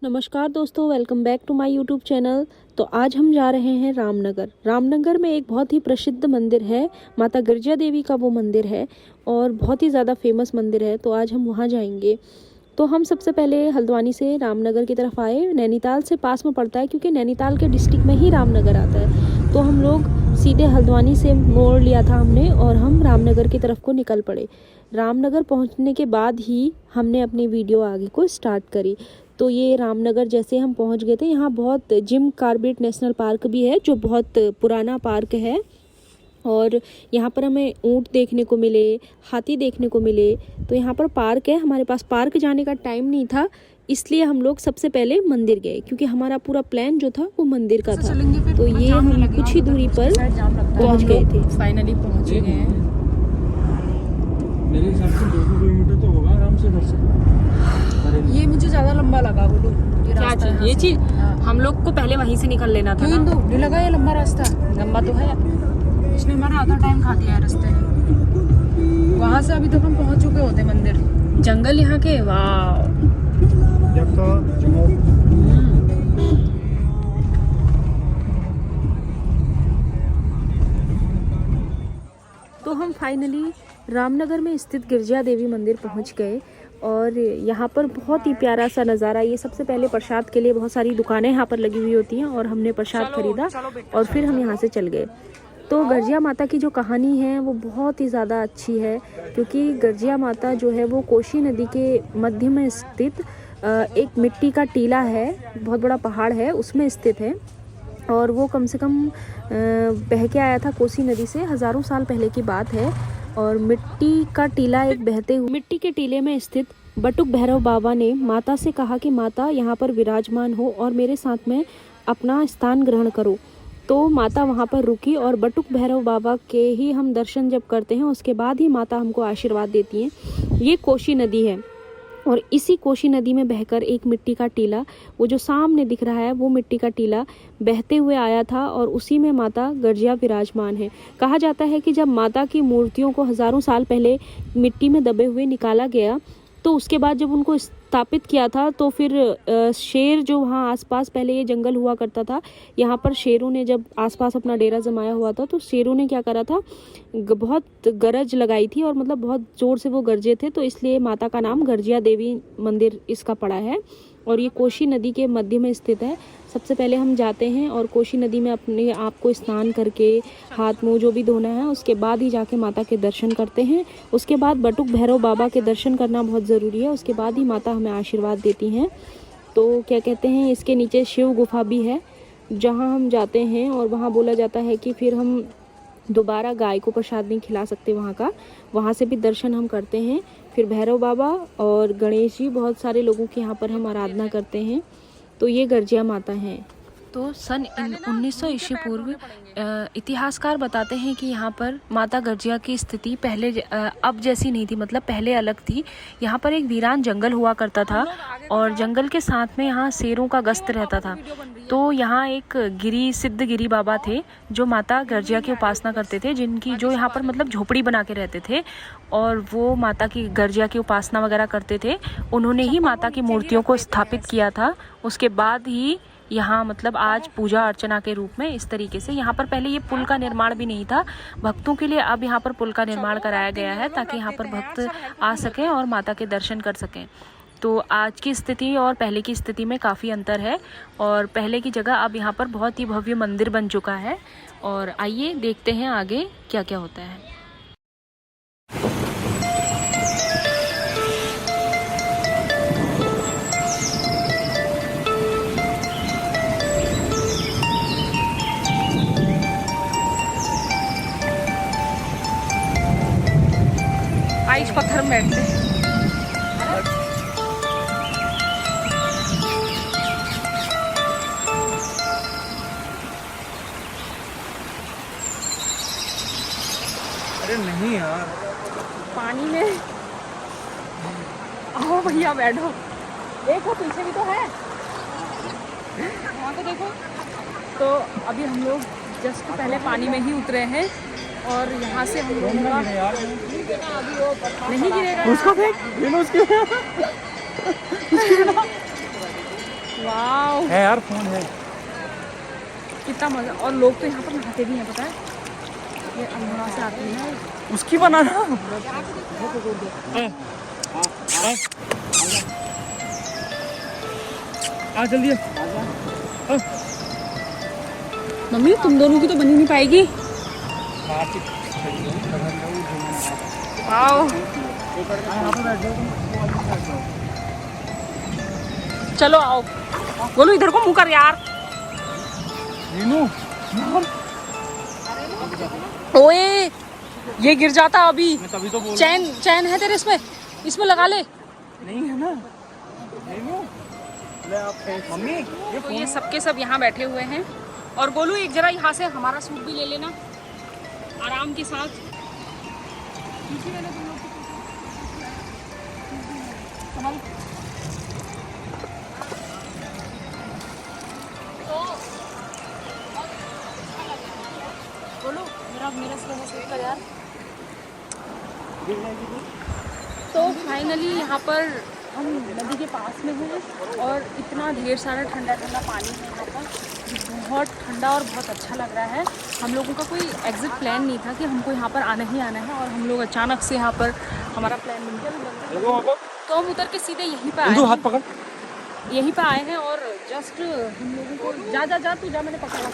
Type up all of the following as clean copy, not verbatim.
नमस्कार दोस्तों, welcome back to my YouTube channel. तो आज हम जा रहे हैं रामनगर। रामनगर में एक बहुत ही प्रसिद्ध मंदिर है, माता गिरजा देवी का वो मंदिर है और बहुत ही ज़्यादा फेमस मंदिर है। तो आज हम वहाँ जाएंगे। तो हम सबसे पहले हल्द्वानी से रामनगर की तरफ आए। नैनीताल से पास में पड़ता है क्योंकि नैनीताल के डिस्ट्रिक्ट में ही रामनगर आता है। तो हम लोग सीधे हल्द्वानी से मोड़ लिया था हमने और हम रामनगर की तरफ को निकल पड़े। रामनगर पहुँचने के बाद ही हमने अपनी वीडियो आगे को स्टार्ट करी। तो ये रामनगर जैसे हम पहुंच गए थे, यहाँ बहुत जिम कॉर्बेट नेशनल पार्क भी है जो बहुत पुराना पार्क है और यहाँ पर हमें ऊंट देखने को मिले, हाथी देखने को मिले। तो यहाँ पर पार्क है। हमारे पास पार्क जाने का टाइम नहीं था, इसलिए हम लोग सबसे पहले मंदिर गए क्योंकि हमारा पूरा प्लान जो था वो मंदिर का था। तो ये हम कुछ ही दूरी पर पहुँच गए थे। फाइनली पहुँच गए हैं। मेरे हिसाब से 200 किलोमीटर तो होगा आराम से घर से। ये मुझे ज्यादा लंबा लगा बोलो। क्या चीज? ये चीज हम लोग को पहले वहीं से निकल लेना था ना। नहीं लगा ये लंबा रास्ता। लंबा तो है, इसने हमारा आधा टाइम खा दिया है रास्ते में। वहाँ से अभी तक हम पहुँच चुके होते मंदिर। जंगल यहाँ के। वाह, तो हम फाइनली रामनगर में स्थित गिरजा देवी मंदिर पहुंच गए और यहाँ पर बहुत ही प्यारा सा नज़ारा। ये सबसे पहले प्रसाद के लिए बहुत सारी दुकानें यहाँ पर लगी हुई होती हैं और हमने प्रसाद खरीदा और फिर हम यहाँ से चल गए। तो गर्जिया माता की जो कहानी है वो बहुत ही ज़्यादा अच्छी है क्योंकि गर्जिया माता जो है वो कोसी नदी के मध्य में स्थित एक मिट्टी का टीला है, बहुत बड़ा पहाड़ है, उसमें स्थित है और वो कम से कम बह के आया था कोसी नदी से, हज़ारों साल पहले की बात है। और मिट्टी का टीला एक बहते हुए मिट्टी के टीले में स्थित बटुक भैरव बाबा ने माता से कहा कि माता यहाँ पर विराजमान हो और मेरे साथ में अपना स्थान ग्रहण करो। तो माता वहाँ पर रुकी और बटुक भैरव बाबा के ही हम दर्शन जब करते हैं उसके बाद ही माता हमको आशीर्वाद देती हैं। ये कोसी नदी है और इसी कोसी नदी में बहकर एक मिट्टी का टीला, वो जो सामने दिख रहा है वो मिट्टी का टीला बहते हुए आया था और उसी में माता गर्जिया विराजमान है। कहा जाता है कि जब माता की मूर्तियों को हज़ारों साल पहले मिट्टी में दबे हुए निकाला गया तो उसके बाद जब उनको स्थापित किया था तो फिर शेर जो वहाँ आसपास, पहले ये जंगल हुआ करता था, यहाँ पर शेरों ने जब आसपास अपना डेरा जमाया हुआ था तो शेरों ने क्या करा था, बहुत गरज लगाई थी और मतलब बहुत ज़ोर से वो गरजे थे। तो इसलिए माता का नाम गर्जिया देवी मंदिर इसका पड़ा है और ये कोसी नदी के मध्य में स्थित है। सबसे पहले हम जाते हैं और कोसी नदी में अपने आप को स्नान करके हाथ मुंह जो भी धोना है उसके बाद ही जाके माता के दर्शन करते हैं। उसके बाद बटुक भैरव बाबा के दर्शन करना बहुत ज़रूरी है, उसके बाद ही माता हमें आशीर्वाद देती हैं। तो क्या कहते हैं, इसके नीचे शिव गुफा भी है जहाँ हम जाते हैं और वहाँ बोला जाता है कि फिर हम दोबारा गाय को प्रसाद नहीं खिला सकते वहाँ से भी दर्शन हम करते हैं। फिर भैरव बाबा और गणेश जी, बहुत सारे लोगों की यहाँ पर हम आराधना करते हैं। तो ये गर्जिया माता हैं। तो सन 1900 ईस्वी पूर्व इतिहासकार बताते हैं कि यहाँ पर माता गर्जिया की स्थिति पहले अब जैसी नहीं थी, मतलब पहले अलग थी। यहाँ पर एक वीरान जंगल हुआ करता था और जंगल के साथ में यहाँ शेरों का गश्त रहता था। तो यहाँ एक सिद्ध गिरी बाबा थे जो माता गर्जिया की उपासना करते थे, जिनकी जो यहाँ पर मतलब झोपड़ी बना के रहते थे और वो माता की गर्जिया की उपासना वगैरह करते थे। उन्होंने ही माता की मूर्तियों को स्थापित किया था। उसके बाद ही यहाँ मतलब आज पूजा अर्चना के रूप में इस तरीके से, यहाँ पर पहले ये पुल का निर्माण भी नहीं था भक्तों के लिए, अब यहाँ पर पुल का निर्माण कराया गया है ताकि यहाँ पर भक्त आ सकें और माता के दर्शन कर सकें। तो आज की स्थिति और पहले की स्थिति में काफ़ी अंतर है और पहले की जगह अब यहाँ पर बहुत ही भव्य मंदिर बन चुका है। और आइए देखते हैं आगे क्या क्या होता है। आइस पत्थर में बैठते हैं। अरे नहीं यार, पानी में आओ भैया बैठो। देखो पीछे भी तो है, वहाँ को देखो। तो अभी हम लोग जस्ट पहले पानी में ही उतरे हैं और यहाँ से हम लोग नहीं गिरेगा उसको देख, उसके वाओ, है यार, फोन है। कितना मजा। और लोग तो यहाँ पर नहाते भी हैं, पता है, ये अल्मोड़ा से आती है। उसकी बनाना। आ जल्दी आ। मम्मी तुम दोनों की तो बनी नहीं पाएगी। वाओ, चलो आओ। बोलो इधर को मुँह कर यार। रीनू, ओए ये गिर जाता अभी। मैं तभी तो बोल चैन है तेरे इसमें लगा ले। नहीं है ना। रीनू, ले आप मम्मी, ये तो ये सबके सब यहाँ बैठे हुए हैं। और गोलू एक जरा यहाँ से हमारा सूट भी ले लेना आराम के साथ। बोलो मेरा सूट कर यार। तो फाइनली यहाँ पर हम नदी के पास में हैं और इतना ढेर सारा ठंडा ठंडा पानी है यहाँ पर। बहुत ठंडा और बहुत अच्छा लग रहा है। हम लोगों का कोई एग्जिट प्लान नहीं था कि हमको यहाँ पर आना ही आना है, और हम लोग अचानक से यहाँ पर हमारा प्लान बन गया। तो हम उतर के सीधे यहीं पर आए, हाथ पकड़। यहीं पर आए हैं। और जस्ट हम लोगों को जा तू जा, मैंने पकड़ा।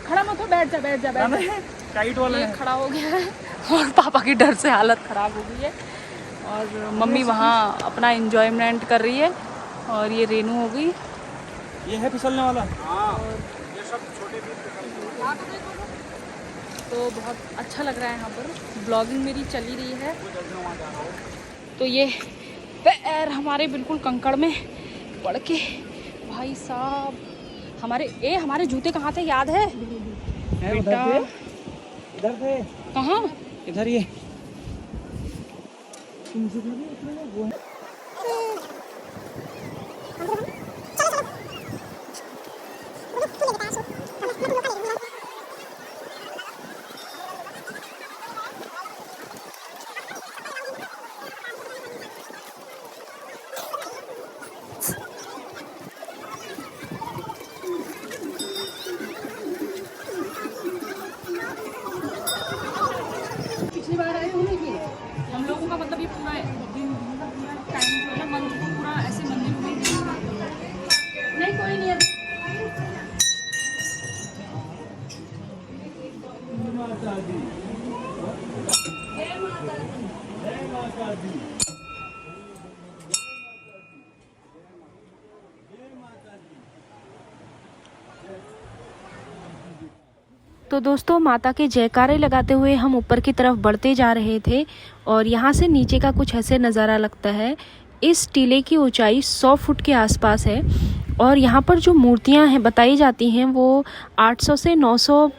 खड़ा मत हो, बैठ जा। टाइट वाला ये है। खड़ा हो गया है और पापा की डर से हालत ख़राब हो गई है। और मम्मी वहाँ अपना एंजॉयमेंट कर रही है। और ये रेनू हो गई। ये है फिसलने वाला। तो बहुत अच्छा लग रहा है यहाँ पर। ब्लॉगिंग मेरी चल ही रही है। तो ये पैर हमारे बिल्कुल कंकड़ में पड़ के, भाई साहब हमारे जूते कहाँ थे याद है बेटा? इधर थे। कहाँ? इधर ये। पिछली बार आए हो नहीं? हम लोगों का मतलब ये पूरा दिन टाइम जो है मंथ को पूरा ऐसे मंदिर में नहीं, कोई नहीं है। तो दोस्तों, माता के जयकारे लगाते हुए हम ऊपर की तरफ बढ़ते जा रहे थे और यहाँ से नीचे का कुछ ऐसे नज़ारा लगता है। इस टीले की ऊंचाई 100 फुट के आसपास है और यहाँ पर जो मूर्तियाँ हैं बताई जाती हैं वो 800 से 900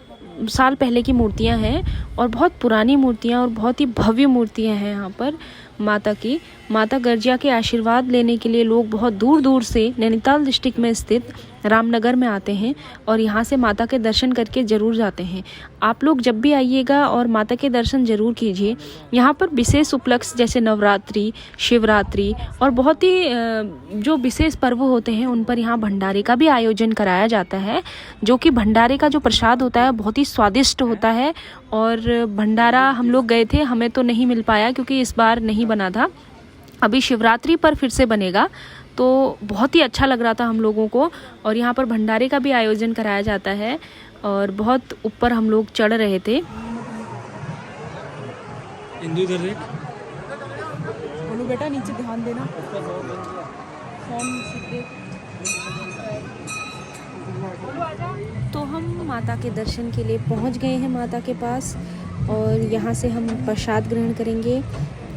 साल पहले की मूर्तियाँ हैं और बहुत पुरानी मूर्तियाँ और बहुत ही भव्य मूर्तियाँ हैं यहाँ पर माता की। माता गर्जिया के आशीर्वाद लेने के लिए लोग बहुत दूर दूर से नैनीताल डिस्ट्रिक्ट में स्थित रामनगर में आते हैं और यहाँ से माता के दर्शन करके ज़रूर जाते हैं। आप लोग जब भी आइएगा और माता के दर्शन ज़रूर कीजिए। यहाँ पर विशेष उपलक्ष्य जैसे नवरात्रि, शिवरात्रि और बहुत ही जो विशेष पर्व होते हैं उन पर यहाँ भंडारे का भी आयोजन कराया जाता है, जो कि भंडारे का जो प्रसाद होता है बहुत ही स्वादिष्ट होता है। और भंडारा हम लोग गए थे, हमें तो नहीं मिल पाया क्योंकि इस बार नहीं बना था। अभी शिवरात्रि पर फिर से बनेगा, तो बहुत ही अच्छा लग रहा था हम लोगों को। और यहाँ पर भंडारे का भी आयोजन कराया जाता है और बहुत ऊपर हम लोग चढ़ रहे थे। बोलो बेटा नीचे ध्यान देना। तो हम माता के दर्शन के लिए पहुँच गए हैं माता के पास और यहाँ से हम प्रसाद ग्रहण करेंगे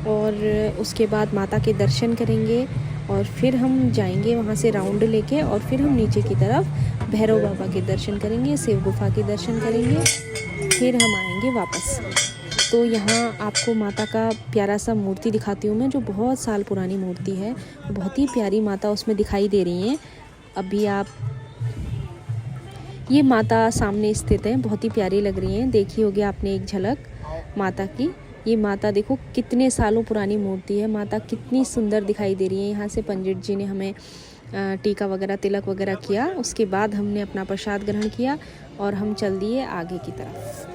और उसके बाद माता के दर्शन करेंगे और फिर हम जाएंगे वहाँ से राउंड लेके और फिर हम नीचे की तरफ भैरव बाबा के दर्शन करेंगे, शिव गुफा के दर्शन करेंगे, फिर हम आएंगे वापस। तो यहाँ आपको माता का प्यारा सा मूर्ति दिखाती हूँ मैं, जो बहुत साल पुरानी मूर्ति है। बहुत ही प्यारी माता उसमें दिखाई दे रही हैं। अभी आप ये माता सामने स्थित है, बहुत ही प्यारी लग रही हैं। देखी होगी आपने एक झलक माता की। ये माता देखो कितने सालों पुरानी मूर्ति है। माता कितनी सुंदर दिखाई दे रही है। यहाँ से पंडित जी ने हमें टीका वगैरह तिलक वगैरह किया। उसके बाद हमने अपना प्रसाद ग्रहण किया और हम चल दिए आगे की तरफ।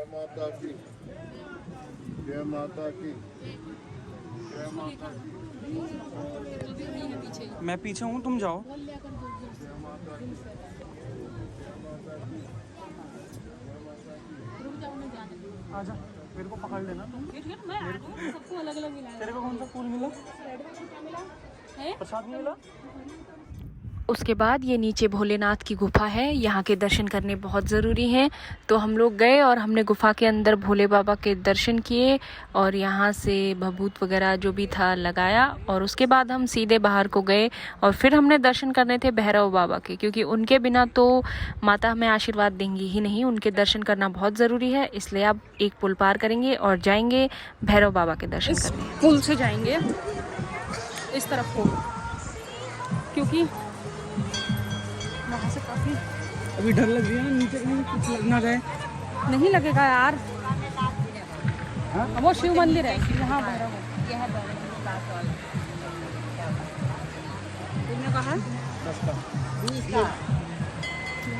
माता की जय, माता की जय, माता की। मैं पीछे हूँ, तुम जाओ। आजा, मेरे को पकड़ लेना तुम। सबको अलग अलग मिला तेरे को कौन सा फूल मिला? प्रसाद मिला? उसके बाद ये नीचे भोलेनाथ की गुफा है, यहाँ के दर्शन करने बहुत ज़रूरी हैं। तो हम लोग गए और हमने गुफा के अंदर भोले बाबा के दर्शन किए और यहाँ से भभूत वगैरह जो भी था लगाया। और उसके बाद हम सीधे बाहर को गए और फिर हमने दर्शन करने थे भैरव बाबा के, क्योंकि उनके बिना तो माता हमें आशीर्वाद देंगी ही नहीं, उनके दर्शन करना बहुत ज़रूरी है। इसलिए अब एक पुल पार करेंगे और जाएंगे भैरव बाबा के दर्शन करने। पुल से जाएंगे इस तरफ को, क्योंकि वहाँ से काफ़ी अभी डर लग रही है नीचे कहीं कुछ लग ना जाए। नहीं लगेगा यार। वो शिव मंदिर है, यहाँ भैरव है। यह तुमने कहा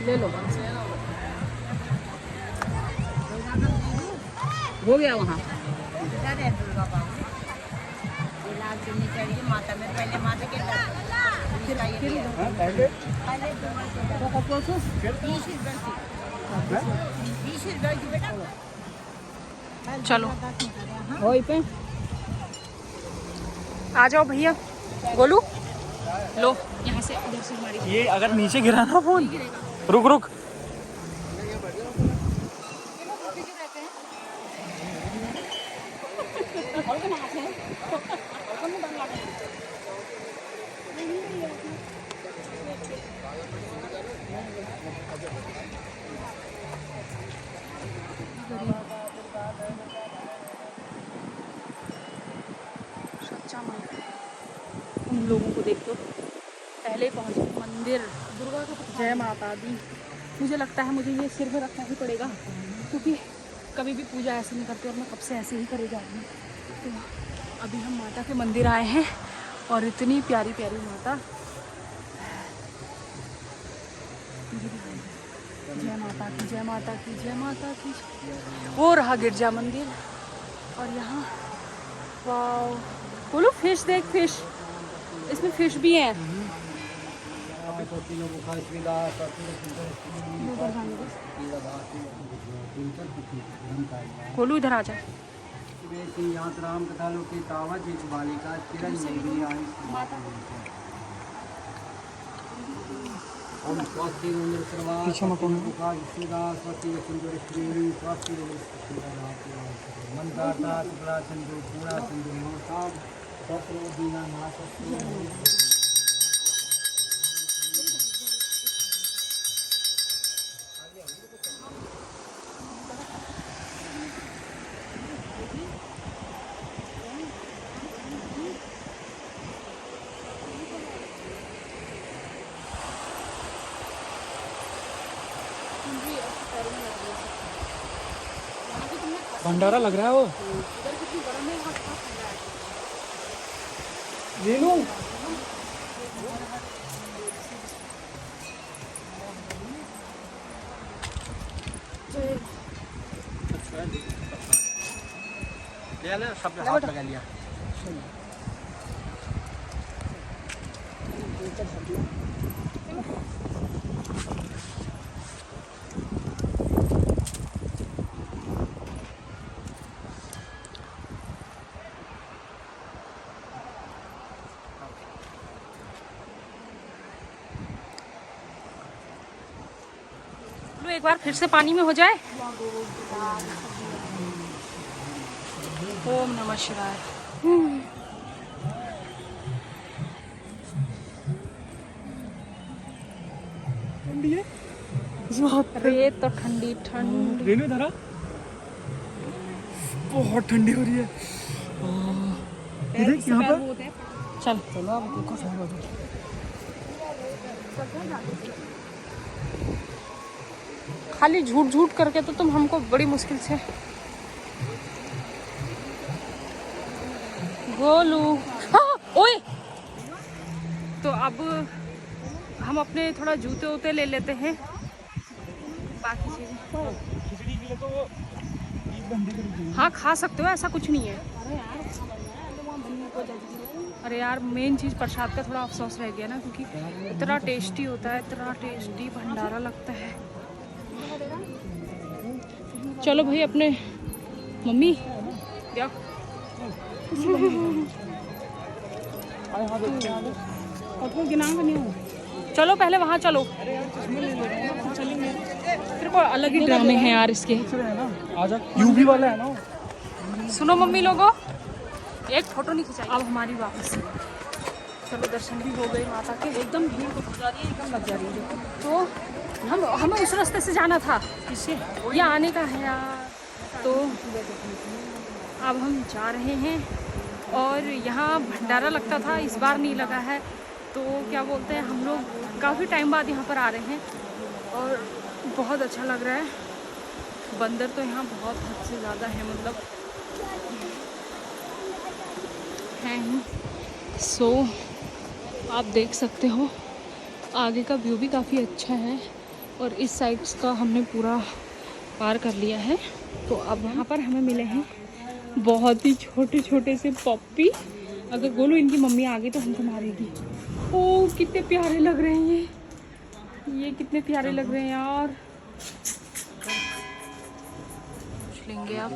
ले लो, हो गया वहाँ। माता में पहले माता के चलो वहीं पे आ जाओ भैया। गोलू लो, यहाँ से उधर से हमारी ये अगर नीचे गिरा ना फोन, रुक रुक। सच्चा मन। उन लोगों को देख, तो पहले पहुँचे मंदिर दुर्गा का। जय माता दी। मुझे लगता है मुझे ये सिर पे रखना ही पड़ेगा, क्योंकि कभी भी पूजा ऐसे नहीं करती और मैं कब से ऐसे ही करे जा रही हूँ। तो अभी हम माता के मंदिर आए हैं और इतनी प्यारी प्यारी माता। जय माता की जय, माता की जय, माता की। वो रहा गिरजा मंदिर और यहाँ वाओ। बोलो फिश देख, फिश, इसमें फिश भी हैं। गोलू इधर आ जा। यात्रा की तावत एक बालिका चिरंजीवी आई। ओम स्वास्ति नंदन सर्वा पीछे मत होना। सुधा स्वास्ति सुंदर श्री स्वास्ति मंदाता सुधा सिंधु पूरा सिंधु नमस्कार सत्रो दीना नाथ। भंडारा लग रहा है वो। ले लूं? ले सब हाथ लगा लिया। एक बार फिर से पानी में हो जाए। ओम नमः शिवाय। ठंडी है रेत तो ठंडी ठंडी। रेनू धरा बहुत ठंडी हो रही है। देख यहाँ पर। चल चलो, अब देखो खाली झूठ झूठ करके तो तुम हमको बड़ी मुश्किल से। गोलू, हाँ ओए। तो अब हम अपने थोड़ा जूते वूते ले लेते हैं, बाकी चीजें। खिचड़ी के लिए तो एक बंदे को रुक हाँ खा सकते हो, ऐसा कुछ नहीं है। अरे यार मेन चीज़ प्रसाद का थोड़ा अफसोस रह गया ना, क्योंकि इतना टेस्टी होता है, इतना टेस्टी भंडारा लगता है। चलो भाई अपने मम्मी क्या चलो पहले वहाँ चलो, तेरे को अलग ही ड्रामे हैं यार इसके। आजा, यूपी वाला है ना। सुनो मम्मी लोगों, एक फोटो नहीं खिंचाई। अब हमारी वापस, चलो दर्शन भी हो गए माता के। एकदम भीड़ हो जा रही है, एकदम लग जा रही है। तो हमें उस रास्ते से जाना था, इससे ये आने का है यार। तो अब हम जा रहे हैं, और यहाँ भंडारा लगता था, इस बार नहीं लगा है। तो क्या बोलते हैं, हम लोग काफ़ी टाइम बाद यहाँ पर आ रहे हैं और बहुत अच्छा लग रहा है। बंदर तो यहाँ बहुत हद से ज़्यादा है, मतलब हैं ही। सो आप देख सकते हो आगे का व्यू भी काफ़ी अच्छा है, और इस साइड का हमने पूरा पार कर लिया है। तो अब यहाँ पर हमें मिले हैं बहुत ही छोटे छोटे से पप्पी। अगर गोलू इनकी मम्मी आ गई तो हमको मारेगी। ओ कितने प्यारे लग रहे हैं ये कितने प्यारे लग रहे हैं यार। पूछ लेंगे आप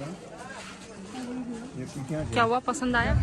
क्या हुआ, पसंद आया?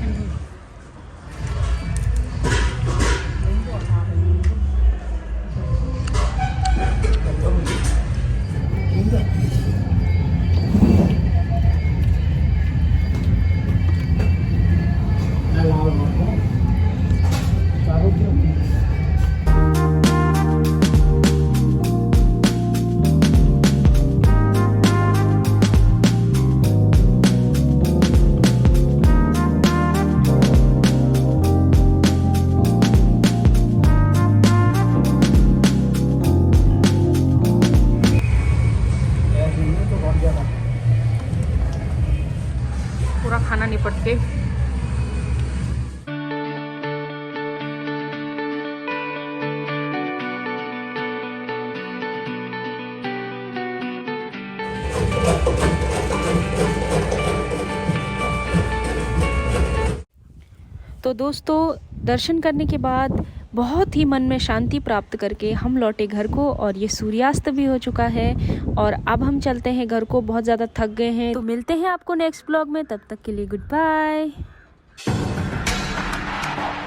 पूरा खाना निपट के तो दोस्तों दर्शन करने के बाद बहुत ही मन में शांति प्राप्त करके हम लौटे घर को, और ये सूर्यास्त भी हो चुका है और अब हम चलते हैं घर को। बहुत ज़्यादा थक गए हैं, तो मिलते हैं आपको नेक्स्ट ब्लॉग में। तब तक के लिए गुड बाय।